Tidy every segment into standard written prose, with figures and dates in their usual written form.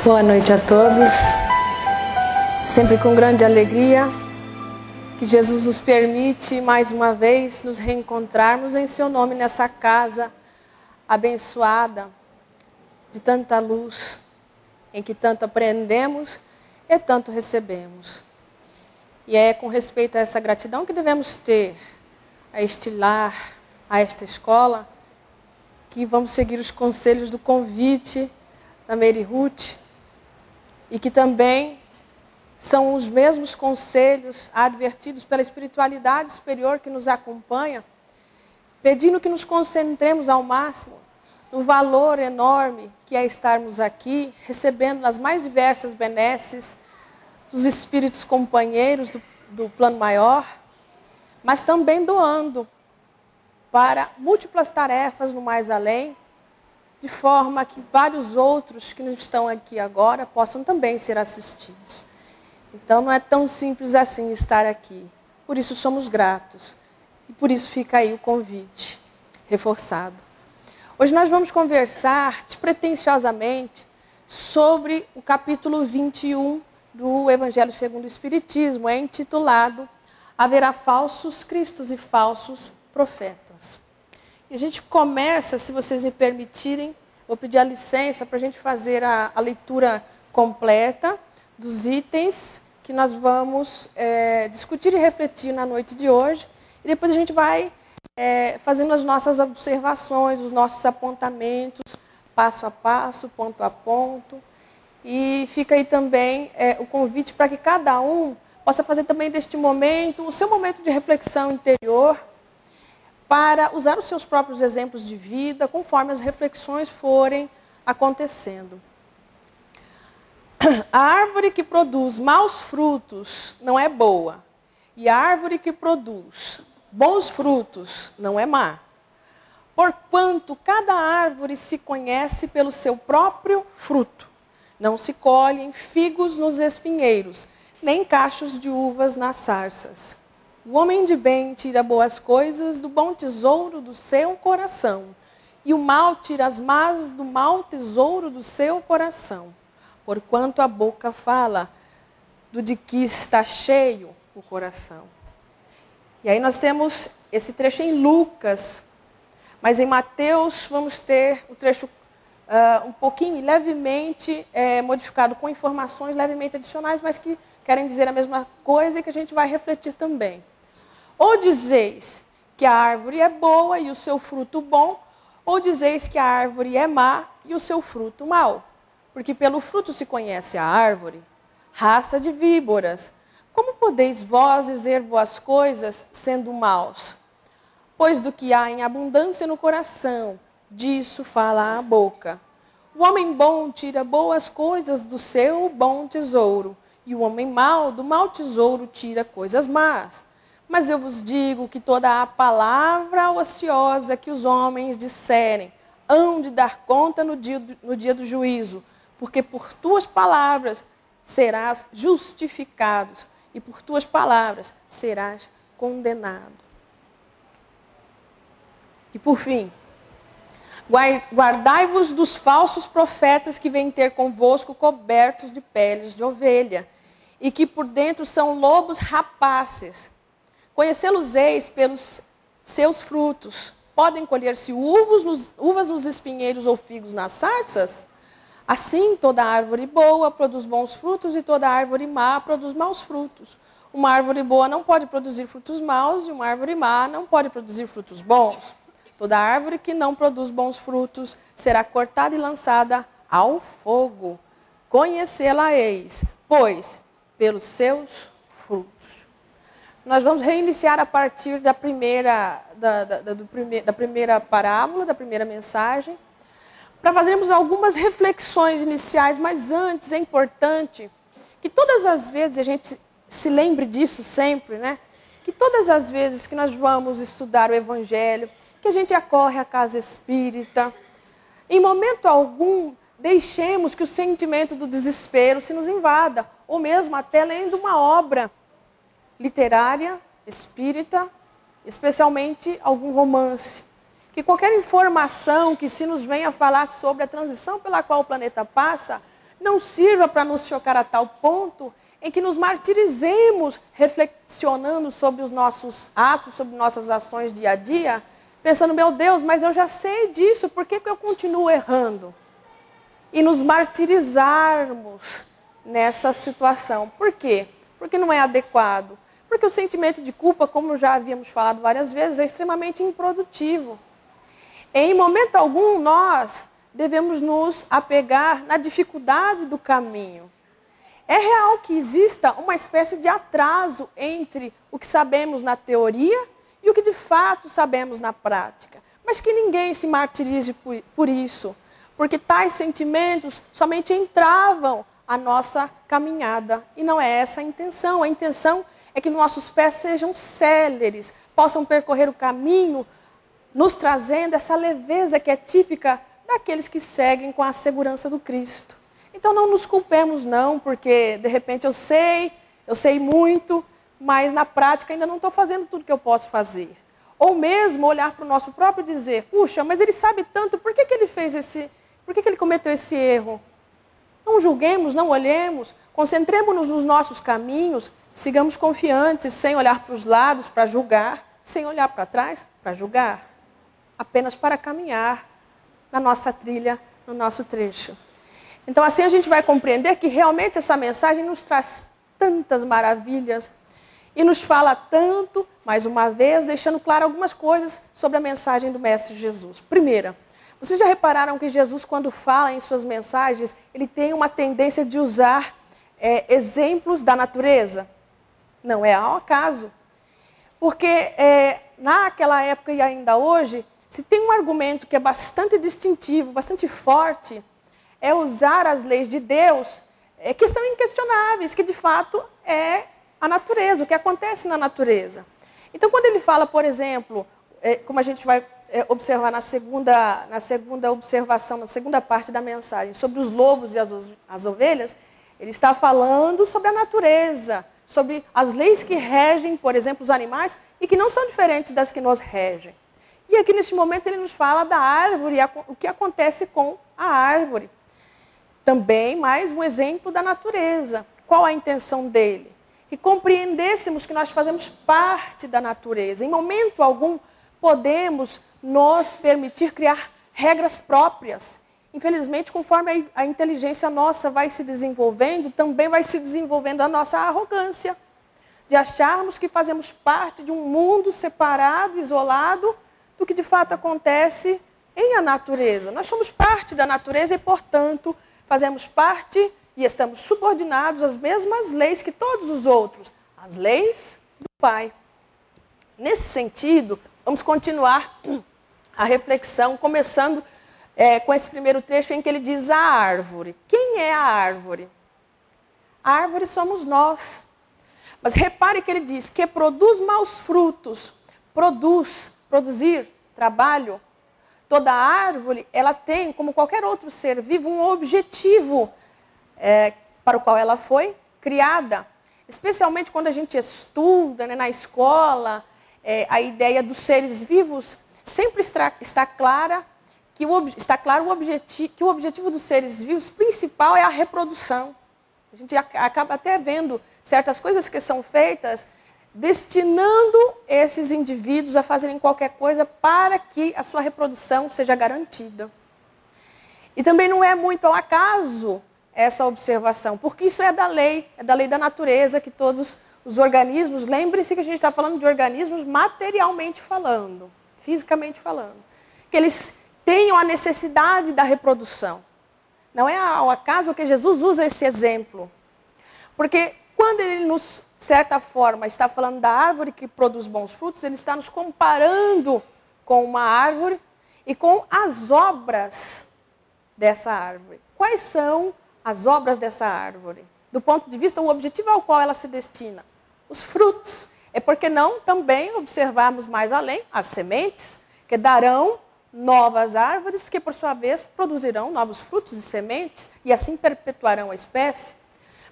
Boa noite a todos. Sempre com grande alegria que Jesus nos permite mais uma vez nos reencontrarmos em seu nome nessa casa abençoada de tanta luz, em que tanto aprendemos e tanto recebemos. E é com respeito a essa gratidão que devemos ter a este lar, a esta escola, que vamos seguir os conselhos do convite da Mary Ruth, e que também são os mesmos conselhos advertidos pela espiritualidade superior que nos acompanha, pedindo que nos concentremos ao máximo no valor enorme que é estarmos aqui, recebendo as mais diversas benesses dos espíritos companheiros do plano maior, mas também doando para múltiplas tarefas no mais além, de forma que vários outros que não estão aqui agora possam também ser assistidos. Então não é tão simples assim estar aqui. Por isso somos gratos. E por isso fica aí o convite reforçado. Hoje nós vamos conversar despretensiosamente sobre o capítulo 21 do Evangelho segundo o Espiritismo. É intitulado Haverá falsos cristos e falsos profetas. E a gente começa, se vocês me permitirem, vou pedir a licença para a gente fazer a leitura completa dos itens que nós vamos discutir e refletir na noite de hoje. E depois a gente vai fazendo as nossas observações, os nossos apontamentos, passo a passo, ponto a ponto. E fica aí também o convite para que cada um possa fazer também deste momento o seu momento de reflexão interior, para usar os seus próprios exemplos de vida, conforme as reflexões forem acontecendo. A árvore que produz maus frutos não é boa, e a árvore que produz bons frutos não é má. Porquanto cada árvore se conhece pelo seu próprio fruto. Não se colhem figos nos espinheiros, nem cachos de uvas nas sarças. O homem de bem tira boas coisas do bom tesouro do seu coração, e o mal tira as más do mau tesouro do seu coração. Porquanto a boca fala de que está cheio o coração. E aí nós temos esse trecho em Lucas, mas em Mateus vamos ter o trecho um pouquinho, levemente modificado, com informações levemente adicionais, mas que querem dizer a mesma coisa e que a gente vai refletir também. Ou dizeis que a árvore é boa e o seu fruto bom, ou dizeis que a árvore é má e o seu fruto mau. Porque pelo fruto se conhece a árvore. Raça de víboras, como podeis vós dizer boas coisas sendo maus? Pois do que há em abundância no coração, disso fala a boca. O homem bom tira boas coisas do seu bom tesouro, e o homem mau do mau tesouro tira coisas más. Mas eu vos digo que toda a palavra ociosa que os homens disserem, hão de dar conta no dia do juízo, porque por tuas palavras serás justificado, e por tuas palavras serás condenado. E por fim, guardai-vos dos falsos profetas que vêm ter convosco cobertos de peles de ovelha, e que por dentro são lobos rapaces. Conhecê-los-eis pelos seus frutos. Podem colher-se uvas nos espinheiros ou figos nas sarças? Assim, toda árvore boa produz bons frutos e toda árvore má produz maus frutos. Uma árvore boa não pode produzir frutos maus e uma árvore má não pode produzir frutos bons. Toda árvore que não produz bons frutos será cortada e lançada ao fogo. Conhecê-la-eis, pois, pelos seus frutos. Nós vamos reiniciar a partir da primeira parábola, da primeira mensagem, para fazermos algumas reflexões iniciais, mas antes é importante que todas as vezes, a gente se lembre disso sempre, né? Que todas as vezes que nós vamos estudar o Evangelho, que a gente acorre à casa espírita, em momento algum, deixemos que o sentimento do desespero se nos invada, ou mesmo até lendo uma obra literária, espírita, especialmente algum romance. Que qualquer informação que se nos venha falar sobre a transição pela qual o planeta passa, não sirva para nos chocar a tal ponto em que nos martirizemos reflexionando sobre os nossos atos, sobre nossas ações dia a dia, pensando, meu Deus, mas eu já sei disso, por que eu continuo errando? E nos martirizarmos nessa situação. Por quê? Porque não é adequado. Porque o sentimento de culpa, como já havíamos falado várias vezes, é extremamente improdutivo. Em momento algum, nós devemos nos apegar na dificuldade do caminho. É real que exista uma espécie de atraso entre o que sabemos na teoria e o que de fato sabemos na prática. Mas que ninguém se martirize por isso, porque tais sentimentos somente entravam a nossa caminhada. E não é essa a intenção. A intenção é que nossos pés sejam céleres, possam percorrer o caminho, nos trazendo essa leveza que é típica daqueles que seguem com a segurança do Cristo. Então não nos culpemos não, porque de repente eu sei muito, mas na prática ainda não estou fazendo tudo que eu posso fazer. Ou mesmo olhar para o nosso próprio e dizer, puxa, mas ele sabe tanto, por que ele cometeu esse erro? Não julguemos, não olhemos, concentremos-nos nos nossos caminhos, sigamos confiantes, sem olhar para os lados para julgar, sem olhar para trás para julgar, apenas para caminhar na nossa trilha, no nosso trecho. Então assim a gente vai compreender que realmente essa mensagem nos traz tantas maravilhas e nos fala tanto, mais uma vez, deixando claro algumas coisas sobre a mensagem do Mestre Jesus. Primeira, vocês já repararam que Jesus, quando fala em suas mensagens, ele tem uma tendência de usar exemplos da natureza? Não é ao acaso. Porque naquela época e ainda hoje, se tem um argumento que é bastante distintivo, bastante forte, é usar as leis de Deus, que são inquestionáveis, que de fato é a natureza, o que acontece na natureza. Então, quando ele fala, por exemplo, como a gente vai observar na segunda observação, na segunda parte da mensagem, sobre os lobos e as ovelhas, ele está falando sobre a natureza, sobre as leis que regem, por exemplo, os animais, e que não são diferentes das que nos regem. E aqui, neste momento, ele nos fala da árvore, o que acontece com a árvore. Também mais um exemplo da natureza. Qual a intenção dele? Que compreendêssemos que nós fazemos parte da natureza. Em momento algum, podemos nos permitir criar regras próprias. Infelizmente, conforme a inteligência nossa vai se desenvolvendo, também vai se desenvolvendo a nossa arrogância. De acharmos que fazemos parte de um mundo separado, isolado, do que de fato acontece em a natureza. Nós somos parte da natureza e, portanto, fazemos parte e estamos subordinados às mesmas leis que todos os outros, as leis do Pai. Nesse sentido, vamos continuar a reflexão, começando com esse primeiro trecho em que ele diz a árvore. Quem é a árvore? A árvore somos nós. Mas repare que ele diz que produz maus frutos, produzir, trabalho. Toda árvore, ela tem, como qualquer outro ser vivo, um objetivo para o qual ela foi criada. Especialmente quando a gente estuda, né, na escola, a ideia dos seres vivos, sempre está claro que o objetivo dos seres vivos principal é a reprodução. A gente acaba até vendo certas coisas que são feitas destinando esses indivíduos a fazerem qualquer coisa para que a sua reprodução seja garantida. E também não é muito ao acaso essa observação, porque isso é da lei da natureza, que todos os organismos, lembre-se que a gente está falando de organismos materialmente falando, fisicamente falando, que eles tenham a necessidade da reprodução. Não é ao acaso que Jesus usa esse exemplo, porque quando ele nos, de certa forma, está falando da árvore que produz bons frutos, ele está nos comparando com uma árvore e com as obras dessa árvore. Quais são as obras dessa árvore? Do ponto de vista, o objetivo ao qual ela se destina. Os frutos. É porque não também observarmos mais além as sementes, que darão novas árvores, que por sua vez produzirão novos frutos e sementes, e assim perpetuarão a espécie.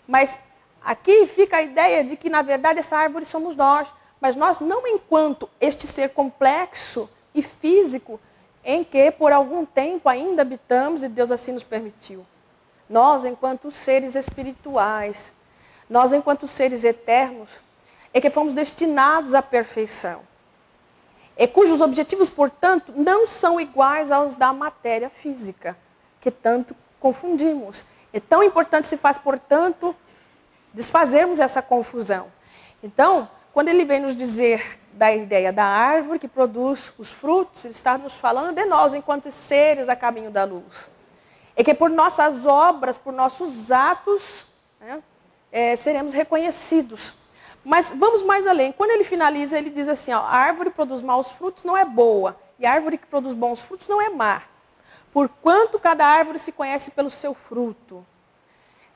Mas aqui fica a ideia de que, na verdade, essa árvore somos nós, mas nós não enquanto este ser complexo e físico em que, por algum tempo, ainda habitamos e Deus assim nos permitiu. nós enquanto seres espirituais, nós enquanto seres eternos, é que fomos destinados à perfeição. E cujos objetivos, portanto, não são iguais aos da matéria física, que tanto confundimos. É tão importante se faz, portanto, desfazermos essa confusão. Então, quando ele vem nos dizer da ideia da árvore que produz os frutos, ele está nos falando de nós, enquanto seres a caminho da luz. É que por nossas obras, por nossos atos, né, seremos reconhecidos. Mas vamos mais além. Quando ele finaliza, ele diz assim, ó, a árvore que produz maus frutos não é boa, e a árvore que produz bons frutos não é má. Porquanto cada árvore se conhece pelo seu fruto.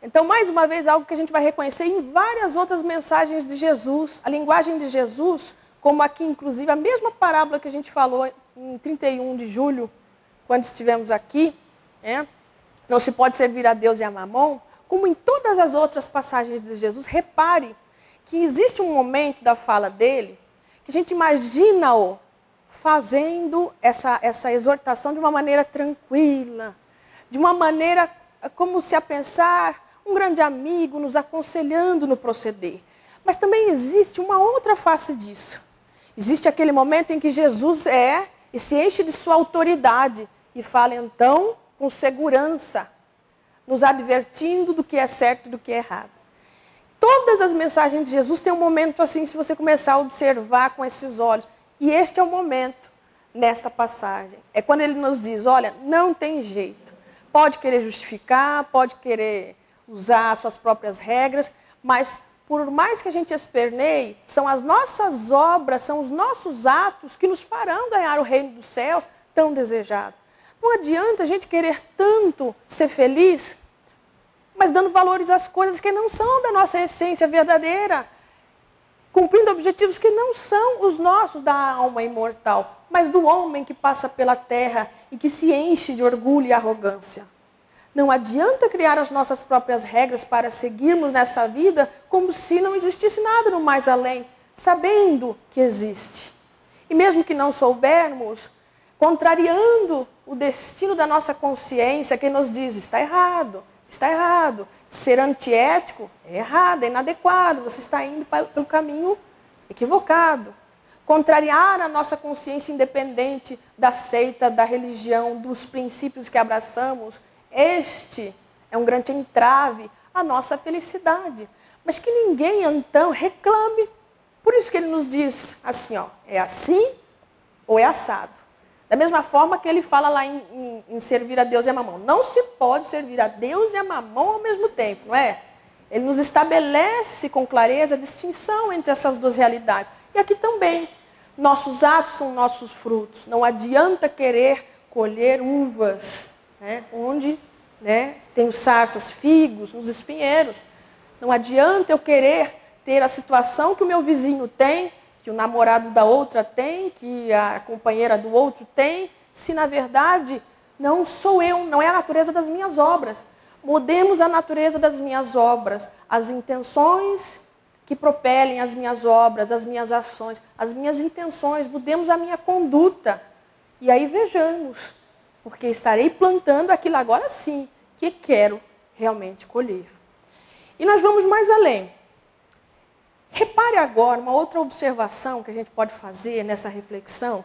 Então, mais uma vez, algo que a gente vai reconhecer em várias outras mensagens de Jesus, a linguagem de Jesus, como aqui, inclusive, a mesma parábola que a gente falou em 31 de julho, quando estivemos aqui, não se pode servir a Deus e a Mamon, como em todas as outras passagens de Jesus, repare que existe um momento da fala dele que a gente imagina-o fazendo essa exortação de uma maneira tranquila, de uma maneira como se a pensar um grande amigo nos aconselhando no proceder. Mas também existe uma outra face disso. Existe aquele momento em que Jesus e se enche de sua autoridade e fala então com segurança, nos advertindo do que é certo e do que é errado. Todas as mensagens de Jesus têm um momento assim, se você começar a observar com esses olhos. E este é o momento nesta passagem. É quando ele nos diz, olha, não tem jeito. Pode querer justificar, pode querer usar suas próprias regras, mas por mais que a gente esperneie, são as nossas obras, são os nossos atos que nos farão ganhar o reino dos céus tão desejado. Não adianta a gente querer tanto ser feliz, mas dando valores às coisas que não são da nossa essência verdadeira, cumprindo objetivos que não são os nossos da alma imortal, mas do homem que passa pela terra e que se enche de orgulho e arrogância. Não adianta criar as nossas próprias regras para seguirmos nessa vida como se não existisse nada no mais além, sabendo que existe. E mesmo que não soubermos, contrariando o destino da nossa consciência, que nos diz, está errado. Está errado. Ser antiético é errado, é inadequado. Você está indo pelo caminho equivocado. Contrariar a nossa consciência independente da seita, da religião, dos princípios que abraçamos, este é um grande entrave à nossa felicidade. Mas que ninguém, então, reclame. Por isso que ele nos diz assim, ó, é assim ou é assado. Da mesma forma que ele fala lá em servir a Deus e a Mamon. Não se pode servir a Deus e a Mamon ao mesmo tempo, não é? Ele nos estabelece com clareza a distinção entre essas duas realidades. E aqui também, nossos atos são nossos frutos. Não adianta querer colher uvas, onde tem os sarças, figos, nos espinheiros. Não adianta eu querer ter a situação que o meu vizinho tem, que o namorado da outra tem, que a companheira do outro tem, se na verdade não sou eu, não é a natureza das minhas obras. Mudemos a natureza das minhas obras, as intenções que propelem as minhas obras, as minhas ações, as minhas intenções, mudemos a minha conduta. E aí vejamos, porque estarei plantando aquilo agora sim, que quero realmente colher. E nós vamos mais além. Repare agora uma outra observação que a gente pode fazer nessa reflexão,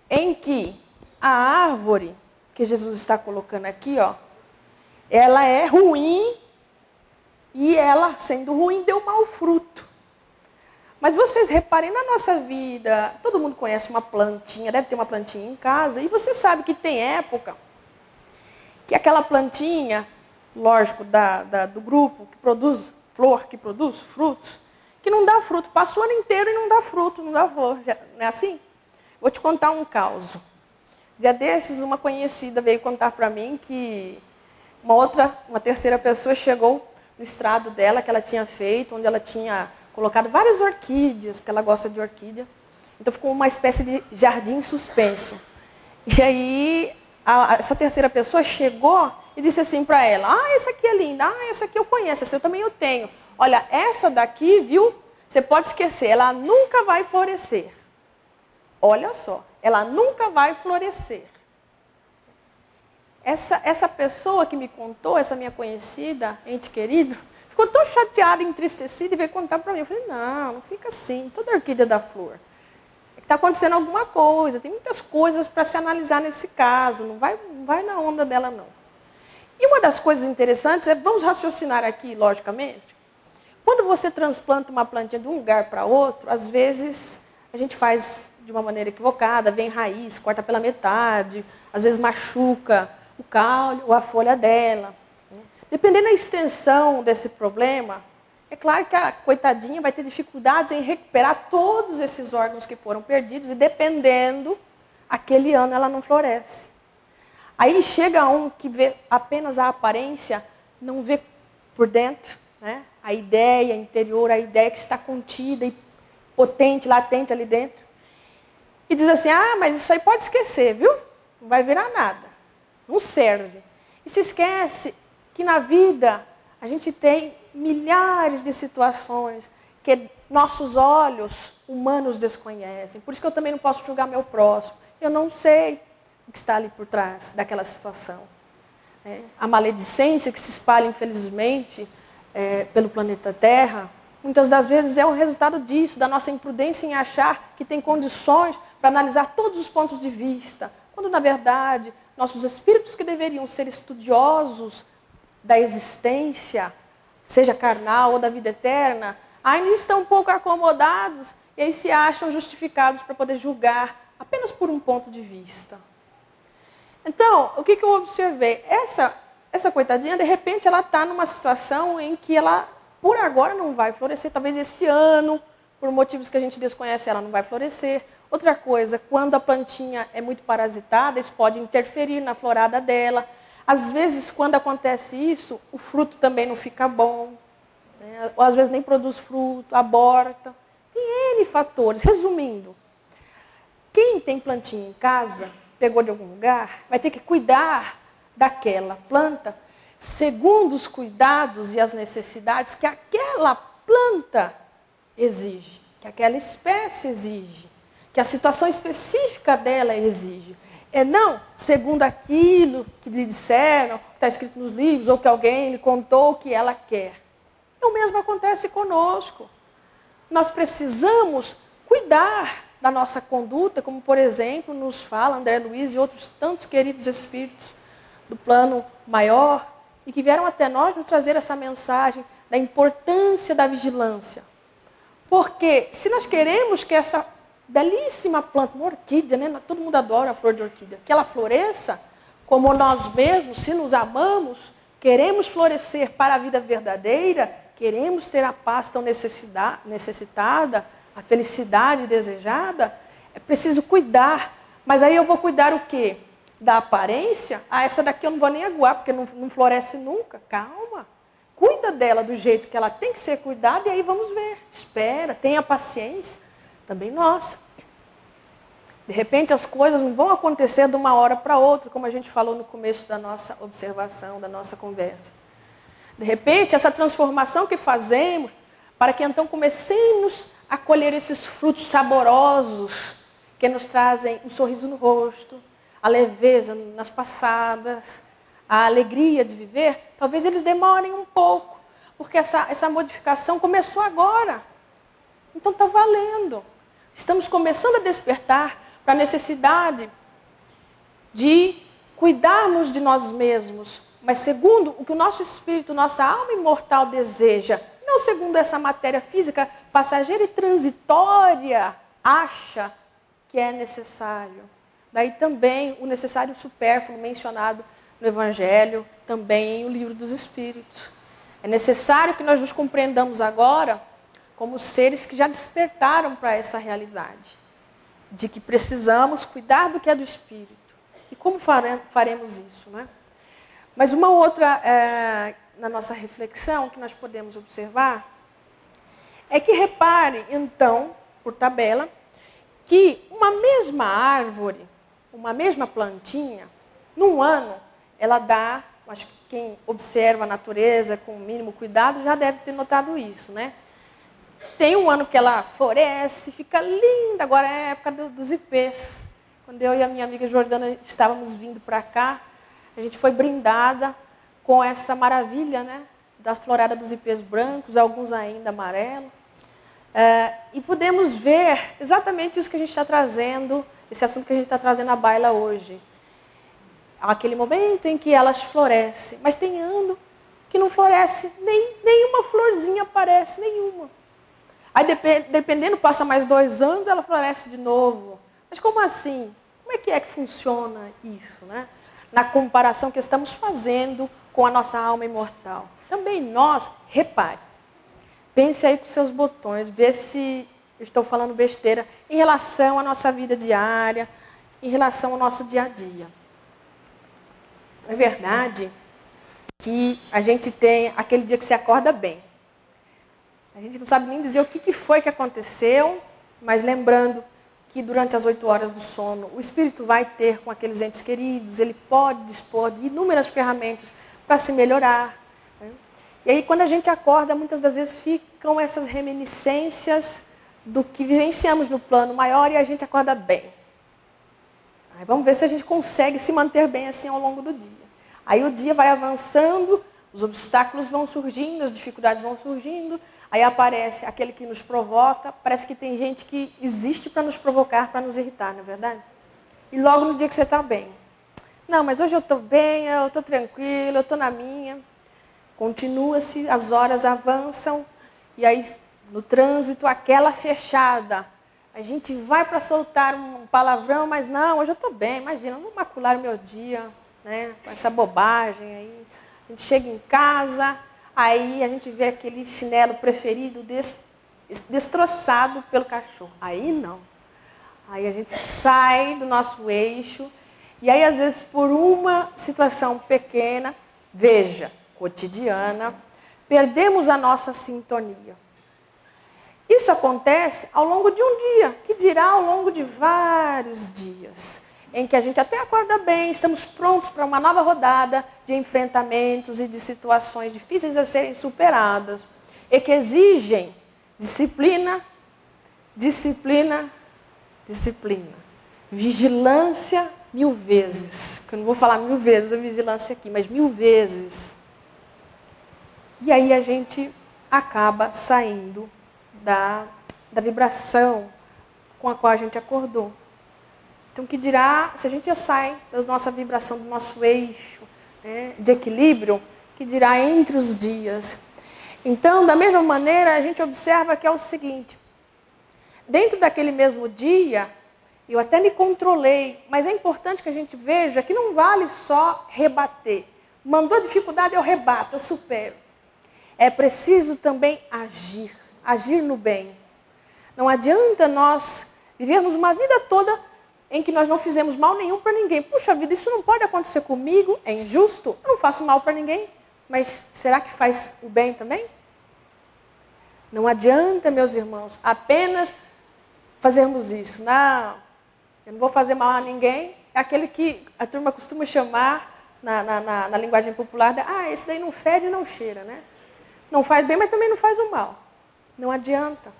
em que a árvore que Jesus está colocando aqui, ó, ela é ruim e ela, sendo ruim, deu mau fruto. Mas vocês reparem, na nossa vida, todo mundo conhece uma plantinha, deve ter uma plantinha em casa, e você sabe que tem época que aquela plantinha, lógico, do grupo que produz flor, que produz frutos, que não dá fruto, passa o ano inteiro e não dá fruto, não dá flor, não é assim? Vou te contar um caso. Dia desses, uma conhecida veio contar para mim que uma terceira pessoa chegou no estrado dela, que ela tinha feito, onde ela tinha colocado várias orquídeas, porque ela gosta de orquídea. Então ficou uma espécie de jardim suspenso. E aí, essa terceira pessoa chegou e disse assim para ela, essa aqui é linda, essa aqui eu conheço, essa também eu tenho. Olha, essa daqui, viu, você pode esquecer, ela nunca vai florescer. Olha só, ela nunca vai florescer. essa pessoa que me contou, essa minha conhecida, ente querido, ficou tão chateada, entristecida e veio contar para mim. Eu falei, não fica assim, toda orquídea dá flor. É que está acontecendo alguma coisa, tem muitas coisas para se analisar nesse caso, não vai na onda dela não. E uma das coisas interessantes é, vamos raciocinar aqui, logicamente, quando você transplanta uma plantinha de um lugar para outro, às vezes a gente faz de uma maneira equivocada, vem raiz, corta pela metade, às vezes machuca o caule ou a folha dela. Dependendo da extensão desse problema, é claro que a coitadinha vai ter dificuldades em recuperar todos esses órgãos que foram perdidos e, dependendo, aquele ano ela não floresce. Aí chega um que vê apenas a aparência, não vê por dentro, né? A ideia interior, a ideia que está contida e potente, latente ali dentro. E diz assim, mas isso aí pode esquecer, viu? Não vai virar nada. Não serve. E se esquece que na vida a gente tem milhares de situações que nossos olhos humanos desconhecem. Por isso que eu também não posso julgar meu próximo. Eu não sei o que está ali por trás daquela situação. A maledicência que se espalha, infelizmente, pelo planeta Terra, muitas das vezes é o resultado disso, da nossa imprudência em achar que tem condições para analisar todos os pontos de vista, quando, na verdade, nossos espíritos que deveriam ser estudiosos da existência, seja carnal ou da vida eterna, ainda estão um pouco acomodados e aí se acham justificados para poder julgar apenas por um ponto de vista. Então, o que eu observei? Essa coitadinha, de repente, ela está numa situação em que ela, por agora, não vai florescer. Talvez esse ano, por motivos que a gente desconhece, ela não vai florescer. Outra coisa, quando a plantinha é muito parasitada, isso pode interferir na florada dela. Às vezes, quando acontece isso, o fruto também não fica bom. Ou às vezes nem produz fruto, aborta. Tem N fatores. Resumindo, quem tem plantinha em casa, pegou de algum lugar, vai ter que cuidar daquela planta segundo os cuidados e as necessidades que aquela planta exige, que aquela espécie exige, que a situação específica dela exige. É não segundo aquilo que lhe disseram, que está escrito nos livros, ou que alguém lhe contou o que ela quer. E o mesmo acontece conosco. Nós precisamos cuidar da nossa conduta, como, por exemplo, nos fala André Luiz e outros tantos queridos espíritos do plano maior, e que vieram até nós nos trazer essa mensagem da importância da vigilância. Porque se nós queremos que essa belíssima planta, uma orquídea, né? Todo mundo adora a flor de orquídea, que ela floresça, como nós mesmos, se nos amamos, queremos florescer para a vida verdadeira, queremos ter a paz tão necessitada, a felicidade desejada, é preciso cuidar. Mas aí eu vou cuidar o quê? Da aparência? Essa daqui eu não vou nem aguar, porque não floresce nunca. Calma. Cuida dela do jeito que ela tem que ser cuidada, e aí vamos ver. Espera, tenha paciência. Também nossa. De repente as coisas não vão acontecer de uma hora para outra, como a gente falou no começo da nossa observação, da nossa conversa. De repente, essa transformação que fazemos, para que então comecemos a colher esses frutos saborosos, que nos trazem um sorriso no rosto, a leveza nas passadas, a alegria de viver, talvez eles demorem um pouco, porque essa modificação começou agora. Então está valendo. Estamos começando a despertar para a necessidade de cuidarmos de nós mesmos, mas segundo o que o nosso espírito, nossa alma imortal deseja, não segundo essa matéria física passageira e transitória acha que é necessário. Daí também o necessário supérfluo mencionado no Evangelho, também no Livro dos Espíritos. É necessário que nós nos compreendamos agora como seres que já despertaram para essa realidade, de que precisamos cuidar do que é do Espírito. E como faremos isso, né? Mas uma outra, na nossa reflexão, que nós podemos observar, é que repare, então, por tabela, que uma mesma árvore, uma mesma plantinha, num ano, ela dá, acho que quem observa a natureza com o mínimo cuidado já deve ter notado isso, né? Tem um ano que ela floresce, fica linda, agora é a época dos ipês. Quando eu e a minha amiga Jordana estávamos vindo para cá, A gente foi brindada com essa maravilha, né, da florada dos ipês brancos, alguns ainda amarelos. E podemos ver exatamente isso que a gente está trazendo, esse assunto que a gente está trazendo à baila hoje. Aquele momento em que elas florescem. Mas tem ano que não floresce, nenhuma florzinha aparece, nenhuma. Aí, dependendo, passa mais 2 anos, ela floresce de novo. Mas como assim? Como é que funciona isso, né? Na comparação que estamos fazendo com a nossa alma imortal. Também nós, repare, pense aí com seus botões, vê se eu estou falando besteira em relação à nossa vida diária, em relação ao nosso dia a dia. É verdade que a gente tem aquele dia que se acorda bem. A gente não sabe nem dizer o que foi que aconteceu, mas lembrando que durante as 8 horas do sono, o espírito vai ter com aqueles entes queridos, ele pode dispor de inúmeras ferramentas para se melhorar. Né? E aí, quando a gente acorda, muitas das vezes ficam essas reminiscências do que vivenciamos no plano maior e a gente acorda bem. Aí vamos ver se a gente consegue se manter bem assim ao longo do dia. Aí o dia vai avançando, os obstáculos vão surgindo, as dificuldades vão surgindo, aí aparece aquele que nos provoca, parece que tem gente que existe para nos provocar, para nos irritar, não é verdade? E logo no dia que você está bem. Não, mas hoje eu estou bem, eu estou tranquilo, eu estou na minha. Continua-se, as horas avançam, e aí no trânsito, aquela fechada. A gente vai para soltar um palavrão, mas não, hoje eu estou bem, imagina, não vou macular o meu dia, né, com essa bobagem aí. A gente chega em casa, aí a gente vê aquele chinelo preferido destroçado pelo cachorro. Aí não. Aí a gente sai do nosso eixo, e aí às vezes por uma situação pequena, veja, cotidiana, perdemos a nossa sintonia. Isso acontece ao longo de um dia, que dirá ao longo de vários dias, em que a gente até acorda bem, estamos prontos para uma nova rodada de enfrentamentos e de situações difíceis a serem superadas, e que exigem disciplina, disciplina, disciplina. Vigilância 1000 vezes. Eu não vou falar 1000 vezes a vigilância aqui, mas 1000 vezes. E aí a gente acaba saindo da vibração com a qual a gente acordou. Então, que dirá, se a gente já sai da nossa vibração, do nosso eixo, né, de equilíbrio, que dirá entre os dias. Então, da mesma maneira, a gente observa que é o seguinte, dentro daquele mesmo dia, eu até me controlei, mas é importante que a gente veja que não vale só rebater. Mandou dificuldade, eu rebato, eu supero. É preciso também agir, agir no bem. Não adianta nós vivermos uma vida toda em que nós não fizemos mal nenhum para ninguém. Puxa vida, isso não pode acontecer comigo, é injusto, eu não faço mal para ninguém. Mas será que faz o bem também? Não adianta, meus irmãos, apenas fazermos isso. Não, eu não vou fazer mal a ninguém. É aquele que a turma costuma chamar, na linguagem popular, esse daí não fede e não cheira, né? Não faz bem, mas também não faz o mal. Não adianta.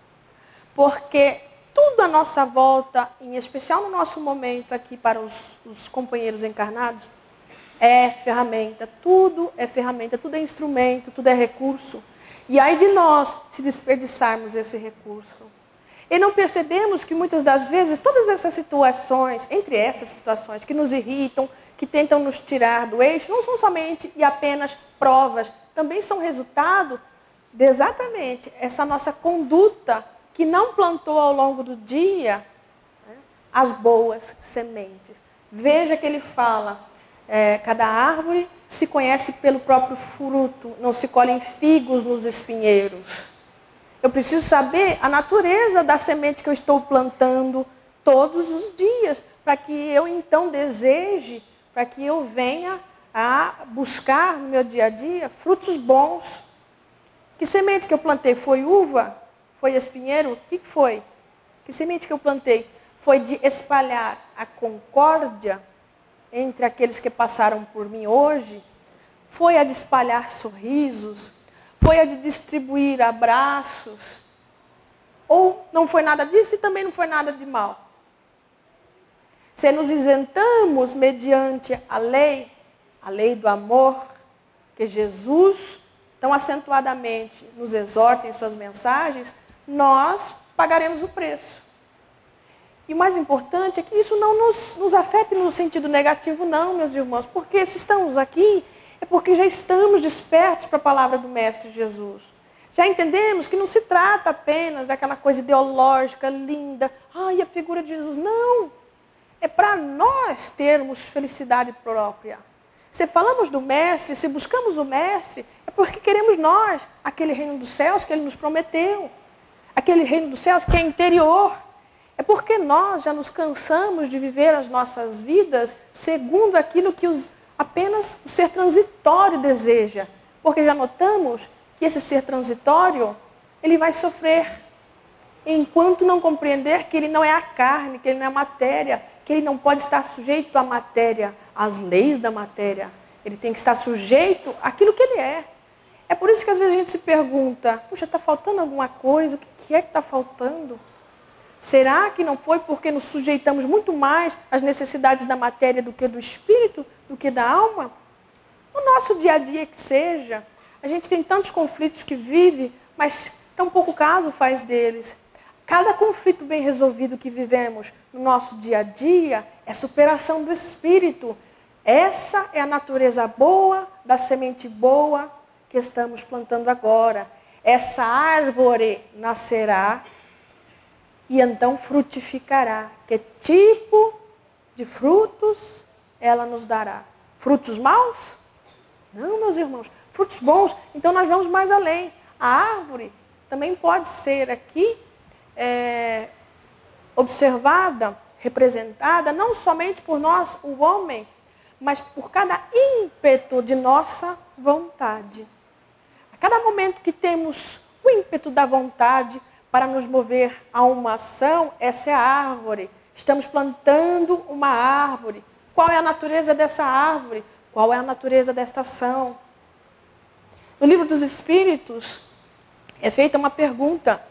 Porque tudo à nossa volta, em especial no nosso momento aqui para os companheiros encarnados, é ferramenta, tudo é instrumento, tudo é recurso. E aí de nós se desperdiçarmos esse recurso. E não percebemos que muitas das vezes todas essas situações, entre essas situações que nos irritam, que tentam nos tirar do eixo, não são somente e apenas provas, também são resultado de exatamente essa nossa conduta que não plantou ao longo do dia, né, as boas sementes. Veja que ele fala, cada árvore se conhece pelo próprio fruto, não se colhem figos nos espinheiros. Eu preciso saber a natureza da semente que eu estou plantando todos os dias, para que eu então deseje, para que eu venha a buscar no meu dia a dia frutos bons. Que semente que eu plantei? Foi uva? Foi espinheiro? O que foi? Que semente que eu plantei? Foi de espalhar a concórdia entre aqueles que passaram por mim hoje? Foi a de espalhar sorrisos? Foi a de distribuir abraços? Ou não foi nada disso e também não foi nada de mal? Se nos isentamos mediante a lei, a lei do amor, que Jesus tão acentuadamente nos exorta em suas mensagens, nós pagaremos o preço. E o mais importante é que isso não nos afete no sentido negativo, não, meus irmãos, porque se estamos aqui, é porque já estamos despertos para a palavra do Mestre Jesus. Já entendemos que não se trata apenas daquela coisa ideológica, linda, ai, a figura de Jesus. Não! É para nós termos felicidade própria. Se falamos do Mestre, se buscamos o Mestre, é porque queremos nós, aquele reino dos céus que Ele nos prometeu. Aquele reino dos céus que é interior. É porque nós já nos cansamos de viver as nossas vidas segundo aquilo que apenas o ser transitório deseja. Porque já notamos que esse ser transitório, ele vai sofrer. Enquanto não compreender que ele não é a carne, que ele não é a matéria, que ele não pode estar sujeito à matéria, às leis da matéria. Ele tem que estar sujeito àquilo que ele é. É por isso que às vezes a gente se pergunta, puxa, está faltando alguma coisa? O que é que está faltando? Será que não foi porque nos sujeitamos muito mais às necessidades da matéria do que do espírito, do que da alma? No nosso dia a dia que seja, a gente tem tantos conflitos que vive, mas tão pouco caso faz deles. Cada conflito bem resolvido que vivemos no nosso dia a dia é superação do espírito. Essa é a natureza boa da semente boa que estamos plantando agora. Essa árvore nascerá e então frutificará. Que tipo de frutos ela nos dará? Frutos maus? Não, meus irmãos, frutos bons. Então nós vamos mais além. A árvore também pode ser aqui observada, representada, não somente por nós, o homem, mas por cada ímpeto de nossa vontade. A cada momento que temos o ímpeto da vontade para nos mover a uma ação, essa é a árvore. Estamos plantando uma árvore. Qual é a natureza dessa árvore? Qual é a natureza desta ação? No Livro dos Espíritos é feita uma pergunta.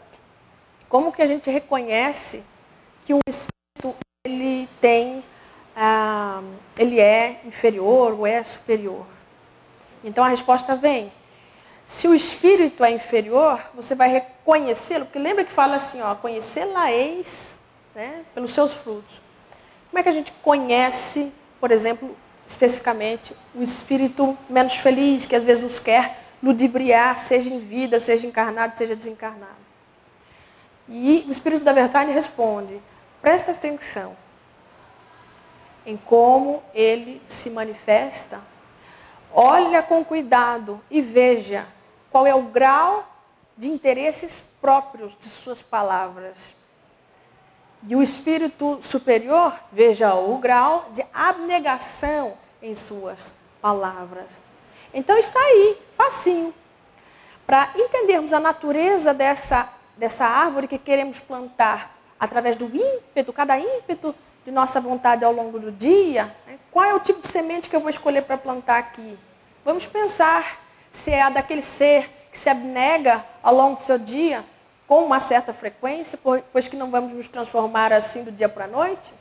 Como que a gente reconhece que um espírito ele é inferior ou é superior? Então a resposta vem. Se o espírito é inferior, você vai reconhecê-lo, porque lembra que fala assim, ó, conhecê-la-eis, né, pelos seus frutos. Como é que a gente conhece, por exemplo, especificamente, o espírito menos feliz, que às vezes nos quer ludibriar, seja em vida, seja encarnado, seja desencarnado? E o Espírito da Verdade responde, presta atenção em como ele se manifesta, olha com cuidado e veja qual é o grau de interesses próprios de suas palavras. E o Espírito Superior, veja o grau de abnegação em suas palavras. Então está aí, facinho, para entendermos a natureza dessa árvore que queremos plantar, através do ímpeto, cada ímpeto de nossa vontade ao longo do dia, né? Qual é o tipo de semente que eu vou escolher para plantar aqui? Vamos pensar se é a daquele ser que se abnega ao longo do seu dia, com uma certa frequência, pois que não vamos nos transformar assim do dia para a noite,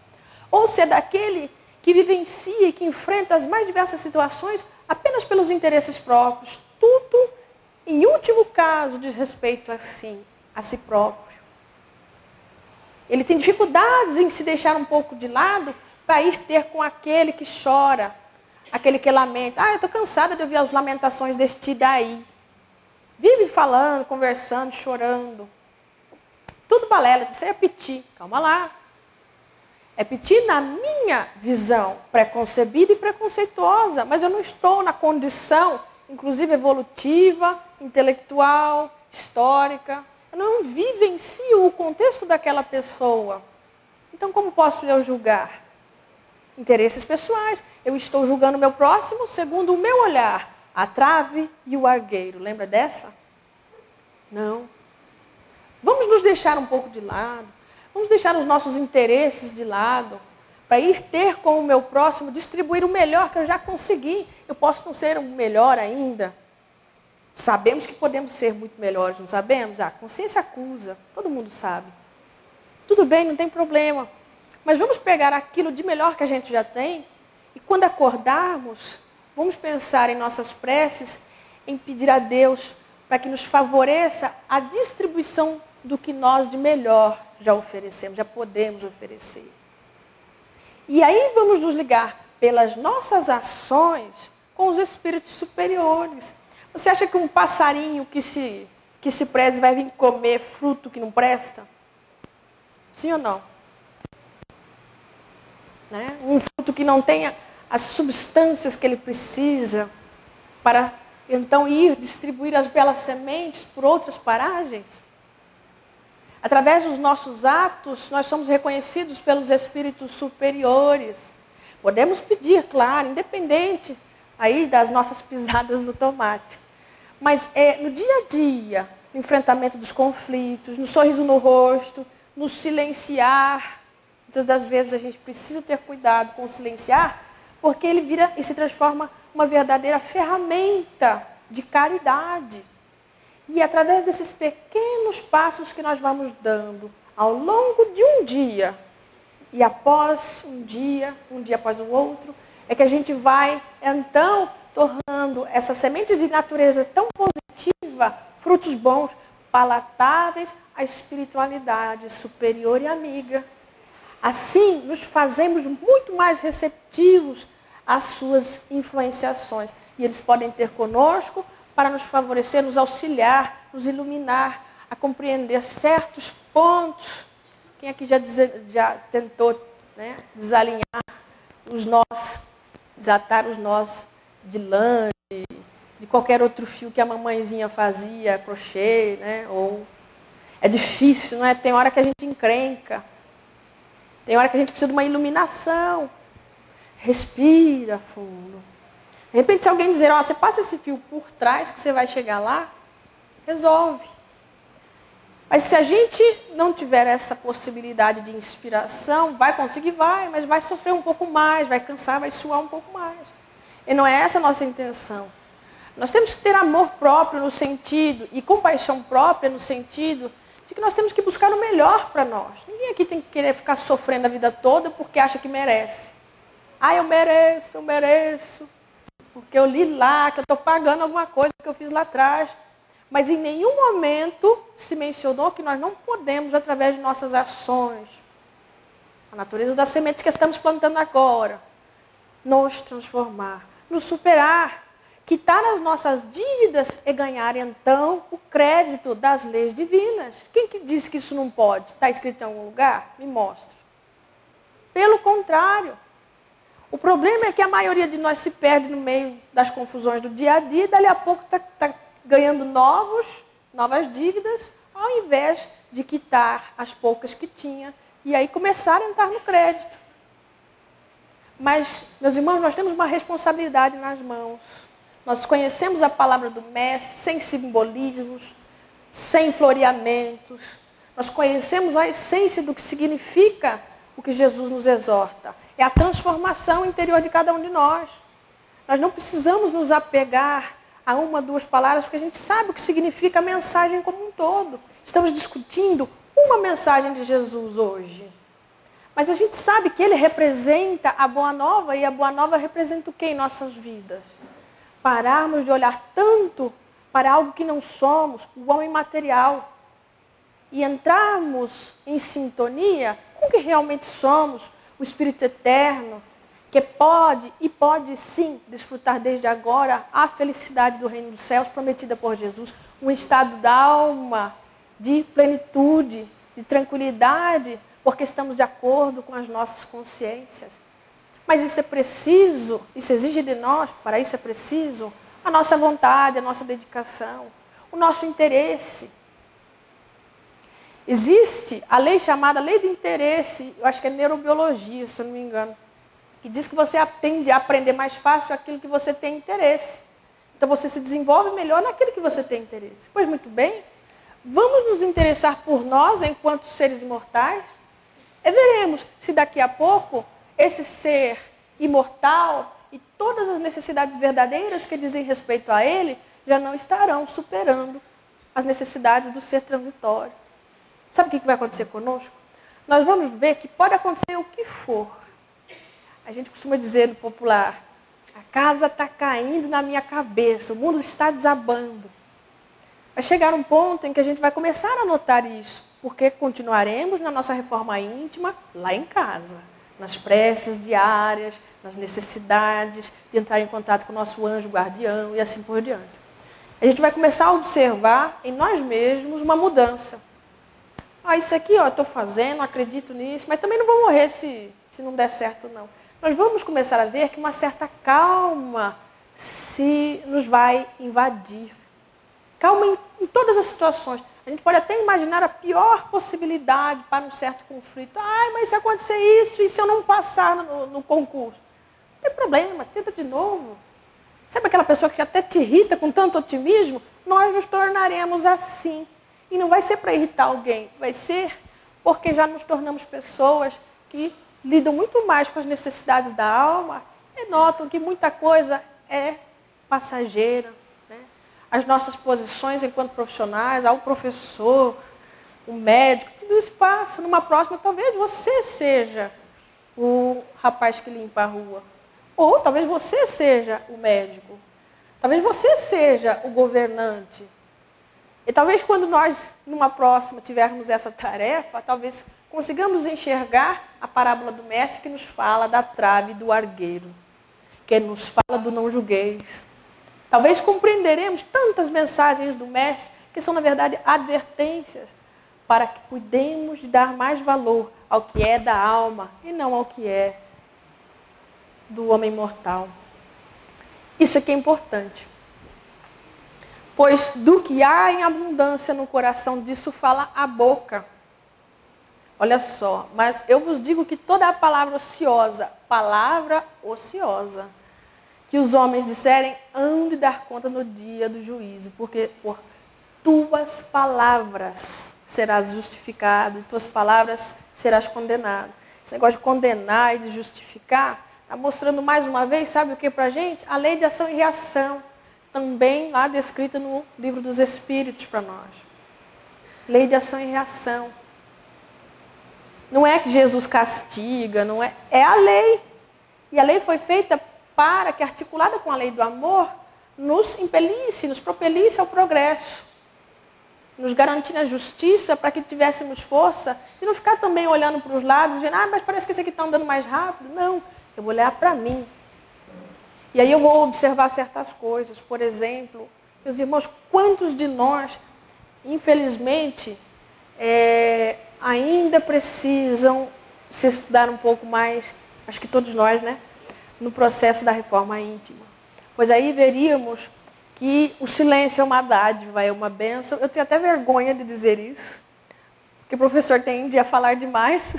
ou se é daquele que vivencia e que enfrenta as mais diversas situações apenas pelos interesses próprios, tudo, em último caso, diz respeito assim, a si próprio. Ele tem dificuldades em se deixar um pouco de lado para ir ter com aquele que chora, aquele que lamenta. Eu estou cansada de ouvir as lamentações deste daí. Vive falando, conversando, chorando. Tudo balela, isso aí é piti. Calma lá. É piti na minha visão preconcebida e preconceituosa, mas eu não estou na condição, inclusive evolutiva, intelectual, histórica. Eu não vivencio o contexto daquela pessoa. Então, como posso eu julgar? Interesses pessoais. Eu estou julgando o meu próximo segundo o meu olhar. A trave e o argueiro. Lembra dessa? Não. Vamos nos deixar um pouco de lado. Vamos deixar os nossos interesses de lado. Para ir ter com o meu próximo, distribuir o melhor que eu já consegui. Eu posso não ser o melhor ainda. Sabemos que podemos ser muito melhores, não sabemos? A consciência acusa, todo mundo sabe. Tudo bem, não tem problema. Mas vamos pegar aquilo de melhor que a gente já tem e quando acordarmos, Vamos pensar em nossas preces, em pedir a Deus para que nos favoreça a distribuição do que nós de melhor já oferecemos, já podemos oferecer. E aí vamos nos ligar pelas nossas ações com os espíritos superiores. Você acha que um passarinho que se preze vai vir comer fruto que não presta? Sim ou não? Né? Um fruto que não tenha as substâncias que ele precisa para então ir distribuir as belas sementes por outras paragens? Através dos nossos atos, nós somos reconhecidos pelos espíritos superiores. Podemos pedir, claro, independente aí das nossas pisadas no tomate. Mas no dia a dia, no enfrentamento dos conflitos, no sorriso no rosto, no silenciar. Muitas das vezes a gente precisa ter cuidado com o silenciar, porque ele vira e se transforma uma verdadeira ferramenta de caridade. E através desses pequenos passos que nós vamos dando ao longo de um dia, e após um dia após o outro, é que a gente vai, então, tornando essas sementes de natureza tão positiva, frutos bons, palatáveis à espiritualidade superior e amiga. Assim, nos fazemos muito mais receptivos às suas influenciações. E eles podem ter conosco para nos favorecer, nos auxiliar, nos iluminar, a compreender certos pontos. Quem aqui já tentou, né, desalinhar os nós, desatar os nós de lã, de qualquer outro fio que a mamãezinha fazia, crochê, né? Ou é difícil, não é? Tem hora que a gente encrenca. Tem hora que a gente precisa de uma iluminação. Respira fundo. De repente, se alguém dizer, você passa esse fio por trás que você vai chegar lá, resolve. Mas se a gente não tiver essa possibilidade de inspiração, vai conseguir, mas vai sofrer um pouco mais, vai cansar, vai suar um pouco mais. E não é essa a nossa intenção. Nós temos que ter amor próprio no sentido, e compaixão própria no sentido de que nós temos que buscar o melhor para nós. Ninguém aqui tem que querer ficar sofrendo a vida toda porque acha que merece. Eu mereço, porque eu li lá, que eu estou pagando alguma coisa que eu fiz lá atrás. Mas em nenhum momento se mencionou que nós não podemos, através de nossas ações, a natureza das sementes que estamos plantando agora, nos transformar, nos superar, quitar as nossas dívidas e ganhar, então, o crédito das leis divinas. Quem que diz que isso não pode? Está escrito em algum lugar? Me mostre. Pelo contrário, o problema é que a maioria de nós se perde no meio das confusões do dia a dia e dali a pouco está ganhando novas dívidas, ao invés de quitar as poucas que tinha e aí começar a entrar no crédito. Mas, meus irmãos, nós temos uma responsabilidade nas mãos. Nós conhecemos a palavra do Mestre sem simbolismos, sem floreamentos. Nós conhecemos a essência do que significa o que Jesus nos exorta. É a transformação interior de cada um de nós. Nós não precisamos nos apegar a uma, duas palavras, porque a gente sabe o que significa a mensagem como um todo. Estamos discutindo uma mensagem de Jesus hoje. Mas a gente sabe que ele representa a Boa Nova, e a Boa Nova representa o que em nossas vidas? Pararmos de olhar tanto para algo que não somos, o homem material, e entrarmos em sintonia com o que realmente somos, o Espírito Eterno, que pode sim desfrutar desde agora a felicidade do reino dos céus prometida por Jesus, um estado da alma de plenitude, de tranquilidade, porque estamos de acordo com as nossas consciências. Mas isso é preciso, isso exige de nós, para isso é preciso a nossa vontade, a nossa dedicação, o nosso interesse. Existe a lei chamada lei do interesse, eu acho que é neurobiologia, se eu não me engano, que diz que você tende a aprender mais fácil aquilo que você tem interesse. Então você se desenvolve melhor naquilo que você tem interesse. Pois muito bem, vamos nos interessar por nós enquanto seres imortais e veremos se daqui a pouco esse ser imortal e todas as necessidades verdadeiras que dizem respeito a ele já não estarão superando as necessidades do ser transitório. Sabe o que vai acontecer conosco? Nós vamos ver que pode acontecer o que for. A gente costuma dizer no popular, A casa está caindo na minha cabeça, o mundo está desabando. Vai chegar um ponto em que a gente vai começar a notar isso, porque continuaremos na nossa reforma íntima lá em casa, nas preces diárias, nas necessidades de entrar em contato com o nosso anjo guardião e assim por diante. A gente vai começar a observar em nós mesmos uma mudança. Isso aqui eu estou fazendo, acredito nisso, mas também não vou morrer se não der certo, não. Nós vamos começar a ver que uma certa calma se nos vai invadir. Calma em todas as situações. A gente pode até imaginar a pior possibilidade para um certo conflito. Mas se acontecer isso, e se eu não passar no concurso? Não tem problema, tenta de novo. Sabe aquela pessoa que até te irrita com tanto otimismo? Nós nos tornaremos assim. E não vai ser para irritar alguém, vai ser porque já nos tornamos pessoas que lidam muito mais com as necessidades da alma e notam que muita coisa é passageira. Né? As nossas posições enquanto profissionais, o professor, o médico, tudo isso passa. Numa próxima, talvez você seja o rapaz que limpa a rua. Ou talvez você seja o médico. Talvez você seja o governante. E talvez quando nós, numa próxima, tivermos essa tarefa, talvez consigamos enxergar a parábola do mestre que nos fala da trave e do argueiro, que nos fala do não julgueis. Talvez compreenderemos tantas mensagens do mestre que são, na verdade, advertências para que cuidemos de dar mais valor ao que é da alma e não ao que é do homem mortal. Isso aqui é importante. Pois do que há em abundância no coração, disso fala a boca. Olha só, mas eu vos digo que toda a palavra ociosa, que os homens disserem, hão de dar conta no dia do juízo, porque por tuas palavras serás justificado, e tuas palavras serás condenado. Esse negócio de condenar e de justificar, está mostrando mais uma vez, sabe o que para a gente? A lei de ação e reação. Também lá descrita no livro dos Espíritos para nós. Lei de ação e reação. Não é que Jesus castiga, não é. É a lei. E a lei foi feita para que, articulada com a lei do amor, nos impelisse, nos propelisse ao progresso. Nos garantir a justiça para que tivéssemos força de não ficar também olhando para os lados, vendo, mas parece que esse aqui está andando mais rápido. Não, eu vou olhar para mim. E aí eu vou observar certas coisas. Por exemplo, meus irmãos, quantos de nós, infelizmente, ainda precisam se estudar um pouco mais, acho que todos nós, né, no processo da reforma íntima. Pois aí veríamos que o silêncio é uma dádiva, é uma bênção. Eu tenho até vergonha de dizer isso, porque o professor tende a falar demais.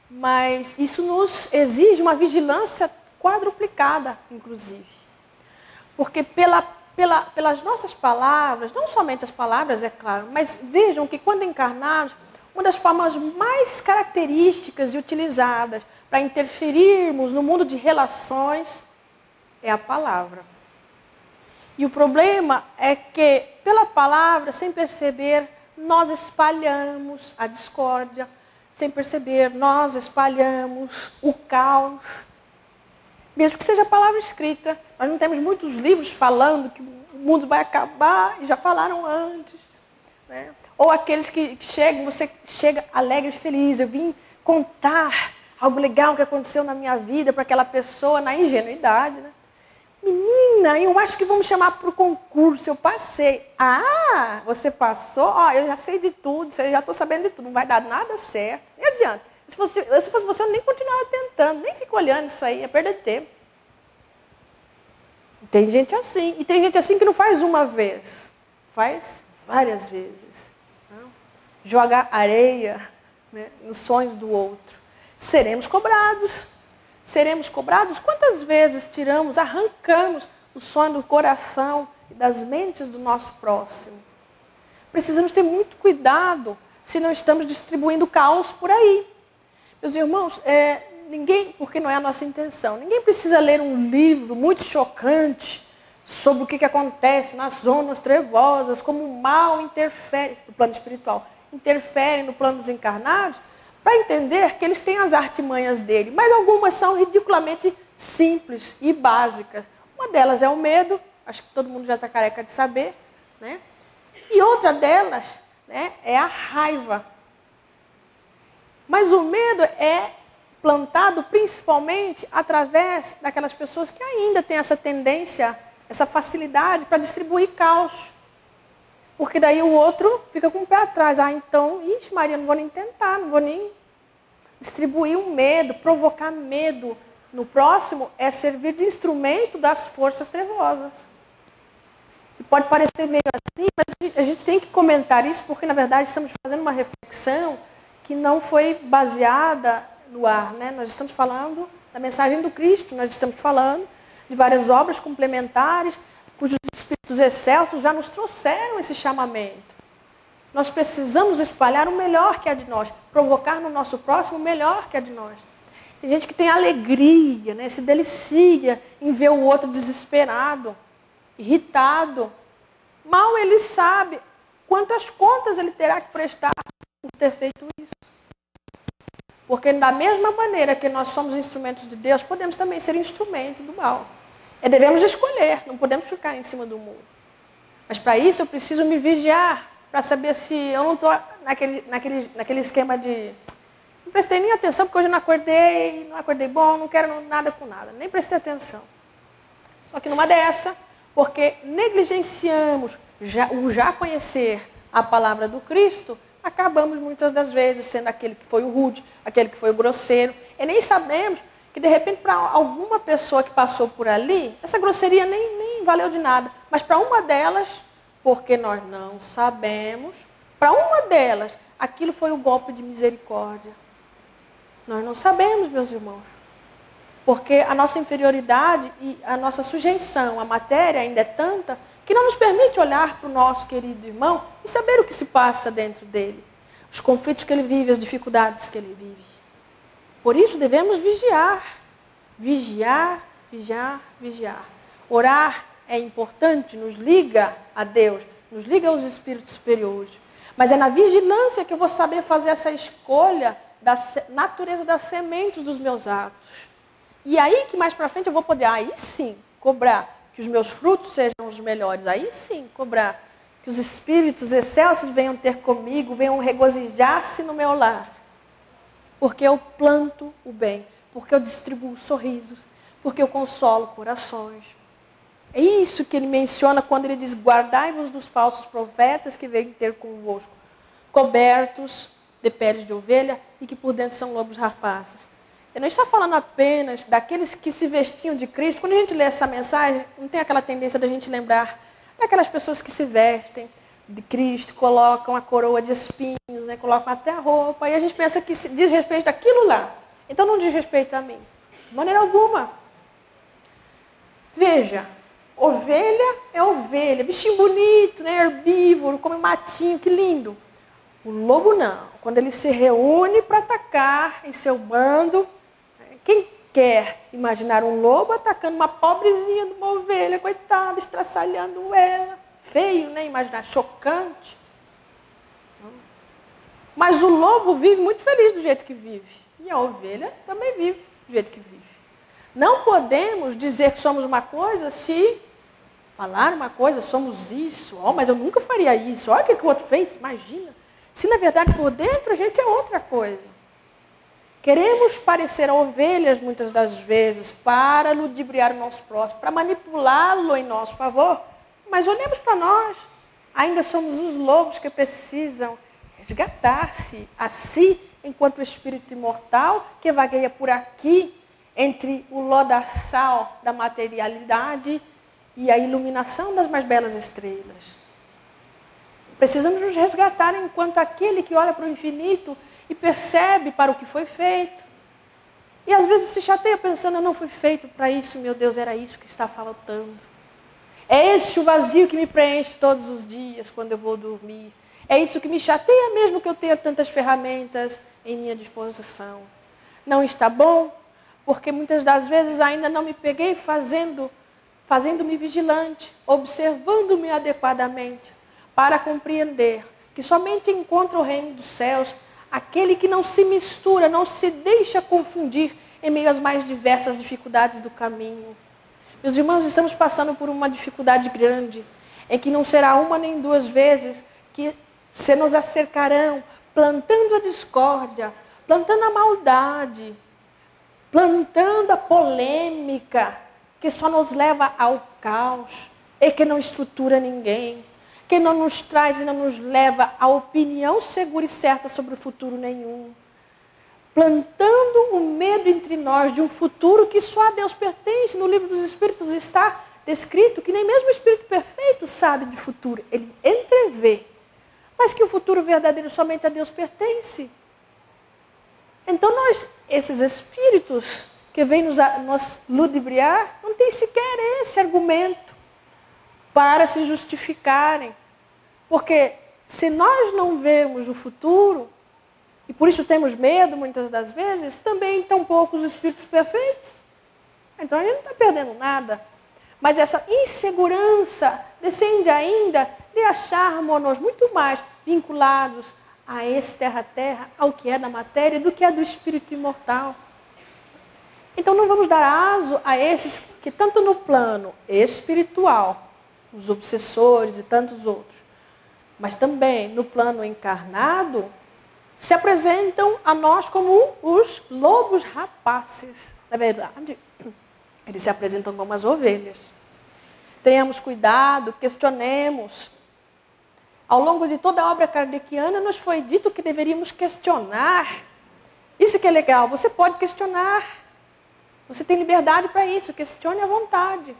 Mas isso nos exige uma vigilância quadruplicada, inclusive. Porque pelas nossas palavras, não somente as palavras, é claro, mas vejam que quando encarnados, uma das formas mais características e utilizadas para interferirmos no mundo de relações é a palavra. E o problema é que, pela palavra, sem perceber, nós espalhamos a discórdia, sem perceber, nós espalhamos o caos. Mesmo que seja a palavra escrita, nós não temos muitos livros falando que o mundo vai acabar, e já falaram antes. Né? Ou aqueles que chegam, você chega alegre e feliz, eu vim contar algo legal que aconteceu na minha vida para aquela pessoa, na ingenuidade. Né? Menina, eu acho que vão me chamar para o concurso, eu passei. Você passou? Eu já sei de tudo, eu já estou sabendo de tudo, não vai dar nada certo. Não adianta. Se fosse você, eu nem continuava tentando, nem fico olhando isso aí, é perda de tempo. Tem gente assim, e tem gente assim que não faz uma vez, faz várias vezes. Não? Joga areia, né, nos sonhos do outro. Seremos cobrados. Seremos cobrados? Quantas vezes arrancamos o sonho do coração e das mentes do nosso próximo? Precisamos ter muito cuidado se não estamos distribuindo caos por aí. Meus irmãos, porque não é a nossa intenção, ninguém precisa ler um livro muito chocante sobre o que acontece nas zonas trevosas, como o mal interfere no plano espiritual, interfere no plano dos encarnados, para entender que eles têm as artimanhas dele, mas algumas são ridiculamente simples e básicas. Uma delas é o medo, acho que todo mundo já está careca de saber, né? E outra delas, né, é a raiva. Mas o medo é plantado principalmente através daquelas pessoas que ainda têm essa tendência, essa facilidade para distribuir caos. Porque daí o outro fica com o pé atrás. Ah, então, ixi, Maria, não vou nem tentar, não vou nem distribuir o medo, provocar medo no próximo é servir de instrumento das forças trevosas. E pode parecer meio assim, mas a gente tem que comentar isso porque, na verdade, estamos fazendo uma reflexão que não foi baseada no ar, né? Nós estamos falando da mensagem do Cristo, nós estamos falando de várias obras complementares, cujos espíritos excelsos já nos trouxeram esse chamamento. Nós precisamos espalhar o melhor que é de nós, provocar no nosso próximo o melhor que é de nós. Tem gente que tem alegria, né? Se delicia em ver o outro desesperado, irritado. Mal ele sabe quantas contas ele terá que prestar por ter feito isso. Porque da mesma maneira que nós somos instrumentos de Deus, podemos também ser instrumento do mal. Devemos escolher, não podemos ficar em cima do muro. Mas para isso eu preciso me vigiar, para saber se eu não estou naquele esquema de... Não prestei nem atenção, porque hoje eu não acordei bom, não quero nada com nada, nem prestei atenção. Só que numa dessa, porque negligenciamos o já conhecer a palavra do Cristo, acabamos muitas das vezes sendo aquele que foi o rude, aquele que foi o grosseiro, e nem sabemos que de repente para alguma pessoa que passou por ali, essa grosseria nem valeu de nada, mas para uma delas, porque nós não sabemos, para uma delas, aquilo foi um golpe de misericórdia. Nós não sabemos, meus irmãos, porque a nossa inferioridade e a nossa sujeição à matéria ainda é tanta que não nos permite olhar para o nosso querido irmão e saber o que se passa dentro dele, os conflitos que ele vive, as dificuldades que ele vive. Por isso devemos vigiar, vigiar, vigiar, vigiar. Orar é importante, nos liga a Deus, nos liga aos espíritos superiores. Mas é na vigilância que eu vou saber fazer essa escolha da natureza das sementes dos meus atos. E aí que mais para frente eu vou poder, aí sim, cobrar que os meus frutos sejam os melhores. Aí sim, cobrar que os espíritos excelsos venham ter comigo, venham regozijar-se no meu lar. Porque eu planto o bem, porque eu distribuo sorrisos, porque eu consolo corações. É isso que ele menciona quando ele diz, guardai-vos dos falsos profetas que vêm ter convosco, cobertos de peles de ovelha e que por dentro são lobos rapazes. Ele não está falando apenas daqueles que se vestiam de Cristo. Quando a gente lê essa mensagem, não tem aquela tendência da gente lembrar daquelas pessoas que se vestem de Cristo, colocam a coroa de espinhos, né, colocam até a roupa, e a gente pensa que diz respeito àquilo lá. Então não diz respeito a mim, de maneira alguma. Veja, ovelha é ovelha, bichinho bonito, né, herbívoro, come matinho, que lindo. O lobo não, quando ele se reúne para atacar em seu bando, quem quer imaginar um lobo atacando uma pobrezinha de uma ovelha, coitada, estraçalhando ela? Feio, né? Imaginar, chocante. Mas o lobo vive muito feliz do jeito que vive. E a ovelha também vive do jeito que vive. Não podemos dizer que somos uma coisa se falar uma coisa, somos isso. Oh, mas eu nunca faria isso. Olha o que o outro fez, imagina. Se na verdade por dentro a gente é outra coisa. Queremos parecer ovelhas muitas das vezes para ludibriar o nosso próximo, para manipulá-lo em nosso favor. Mas olhemos para nós, ainda somos os lobos que precisam resgatar-se a si, enquanto o espírito imortal que vagueia por aqui, entre o lodaçal da materialidade e a iluminação das mais belas estrelas. Precisamos nos resgatar enquanto aquele que olha para o infinito e percebe para o que foi feito. E às vezes se chateia pensando, eu não fui feito para isso, meu Deus, era isso que está faltando. É esse o vazio que me preenche todos os dias quando eu vou dormir. É isso que me chateia mesmo que eu tenha tantas ferramentas em minha disposição. Não está bom? Porque muitas das vezes ainda não me peguei fazendo-me vigilante, observando-me adequadamente, para compreender que somente encontra o reino dos céus aquele que não se mistura, não se deixa confundir em meio às mais diversas dificuldades do caminho. Meus irmãos, estamos passando por uma dificuldade grande, em que não será uma nem duas vezes que se nos acercarão, plantando a discórdia, plantando a maldade, plantando a polêmica, que só nos leva ao caos e que não estrutura ninguém, que não nos traz e não nos leva a opinião segura e certa sobre o futuro nenhum. Plantando o medo entre nós de um futuro que só a Deus pertence. No livro dos Espíritos está descrito que nem mesmo o Espírito perfeito sabe de futuro. Ele entrevê, mas que o futuro verdadeiro somente a Deus pertence. Então nós, esses espíritos que vêm nos ludibriar, não tem sequer esse argumento para se justificarem. Porque se nós não vemos o futuro, e por isso temos medo muitas das vezes, também tão poucos espíritos perfeitos. Então a gente não está perdendo nada. Mas essa insegurança descende ainda de acharmos-nos muito mais vinculados a esse terra-terra, ao que é da matéria, do que é do espírito imortal. Então não vamos dar aso a esses que tanto no plano espiritual, os obsessores e tantos outros, mas também no plano encarnado, se apresentam a nós como os lobos rapaces. Na verdade, eles se apresentam como as ovelhas. Tenhamos cuidado, questionemos. Ao longo de toda a obra kardeciana, nos foi dito que deveríamos questionar. Isso que é legal, você pode questionar. Você tem liberdade para isso, questione à vontade.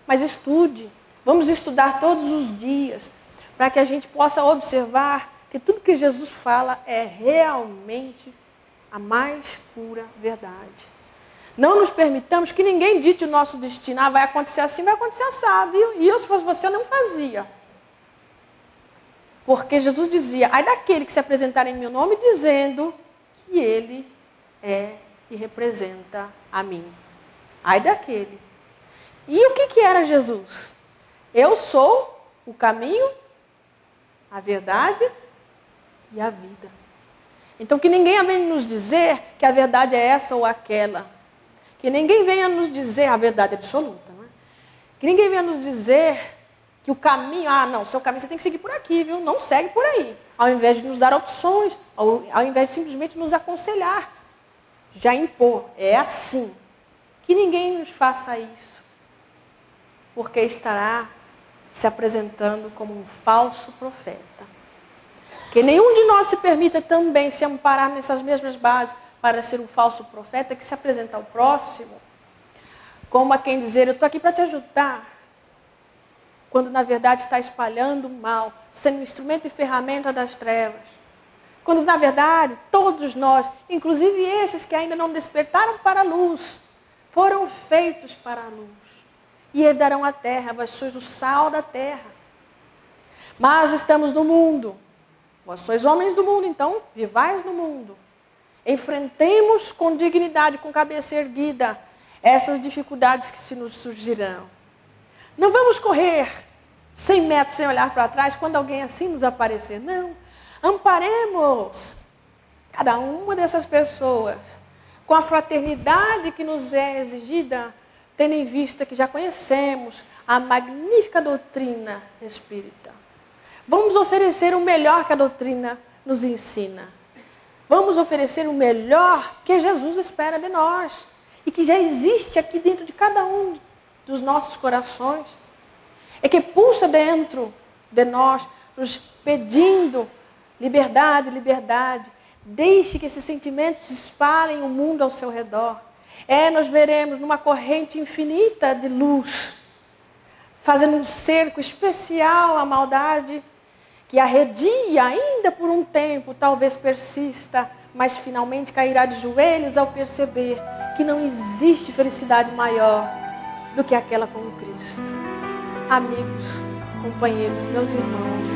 Mas estude. Vamos estudar todos os dias, para que a gente possa observar que tudo que Jesus fala é realmente a mais pura verdade. Não nos permitamos que ninguém dite o nosso destino. Ah, vai acontecer assim, vai acontecer assado. E eu, se fosse você, não fazia. Porque Jesus dizia, ai daquele que se apresentar em meu nome, dizendo que ele é e representa a mim. Ai daquele. E o que era Jesus? Eu sou o caminho, a verdade e a vida. Então que ninguém venha nos dizer que a verdade é essa ou aquela. Que ninguém venha nos dizer a verdade absoluta. Não é? Que ninguém venha nos dizer que o caminho, não, seu caminho você tem que seguir por aqui, viu? Não segue por aí. Ao invés de nos dar opções, ao invés de simplesmente nos aconselhar, já impor, é assim. Que ninguém nos faça isso. Porque estará se apresentando como um falso profeta. Que nenhum de nós se permita também se amparar nessas mesmas bases para ser um falso profeta que se apresenta ao próximo como a quem dizer, eu estou aqui para te ajudar, quando na verdade está espalhando o mal, sendo um instrumento e ferramenta das trevas. Quando na verdade todos nós, inclusive esses que ainda não despertaram para a luz, foram feitos para a luz. E herdarão a terra, vós sois o sal da terra. Mas estamos no mundo. Vós sois homens do mundo, então vivais no mundo. Enfrentemos com dignidade, com cabeça erguida, essas dificuldades que se nos surgirão. Não vamos correr 100 metros sem olhar para trás quando alguém assim nos aparecer. Não. Amparemos cada uma dessas pessoas com a fraternidade que nos é exigida, tendo em vista que já conhecemos a magnífica doutrina espírita. Vamos oferecer o melhor que a doutrina nos ensina. Vamos oferecer o melhor que Jesus espera de nós e que já existe aqui dentro de cada um dos nossos corações. É que pulsa dentro de nós, nos pedindo liberdade, liberdade. Deixe que esses sentimentos espalhem o mundo ao seu redor. Nós veremos numa corrente infinita de luz, fazendo um cerco especial à maldade, que arredia ainda por um tempo, talvez persista, mas finalmente cairá de joelhos ao perceber que não existe felicidade maior do que aquela com Cristo. Amigos, companheiros, meus irmãos,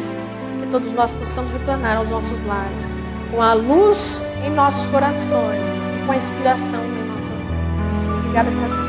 que todos nós possamos retornar aos nossos lares, com a luz em nossos corações e com a inspiração em nossas mentes. Obrigada por